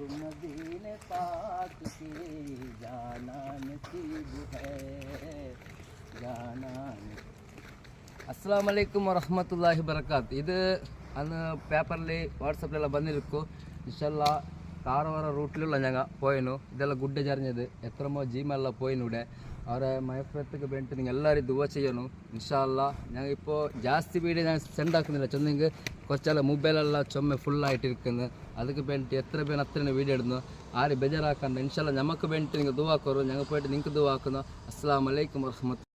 मदीने पाक के जाना नसीब है जाना. ಅಸ್ಸಲಾಮಲೈಕುಮ್ ವರಹಮತುಲ್ಲಾಹಿ ಬರಕಾತ್. ಇದು ಅನ್ನು ಪೇಪರ್ಲಿ ವಾಟ್ಸಪ್ಲೆಲ್ಲ ಬಂದಿರಕ್ಕು ಇನ್ಶಲ್ಲ കാറവറ റൂട്ടിലുള്ള ഞങ്ങൾ പോയനു ഇതെല്ലാം ഗുഡ് ചറിഞ്ഞത് എത്രമോ ജീമെല്ലാം പോയിനൂടെ അവരെ മയഫ്രത്തൊക്കെ വേണ്ടിയിട്ട് നിങ്ങൾ എല്ലാവരും ദുവ ചെയ്യണം ഇൻഷാ അല്ലാ. ഞങ്ങൾ ഇപ്പോൾ ജാസ്തി വീഡിയോ ഞാൻ സെൻഡ് ആക്കുന്നില്ല. ചൊന്നെങ്കിൽ കുറച്ചെല്ലാം മൊബൈലെല്ലാം ചുമ ഫുള്ളായിട്ടിരിക്കുന്നു. അതൊക്കെ വേണ്ടിയിട്ട് എത്ര പേര് അത്രയും വീഡിയോ ഇടുന്നു. ആരും ബേജാറാക്കണ്ട. ഇൻഷാ അല്ലാ നമുക്ക് വേണ്ടിയിട്ട് നിങ്ങൾ ദുവാക്കറു. ഞങ്ങൾ പോയിട്ട് നിങ്ങൾക്ക് ദുവാക്കുന്നു. അസ്സലാമു അലൈക്കും വറഹ്മത്തുള്ളാഹി.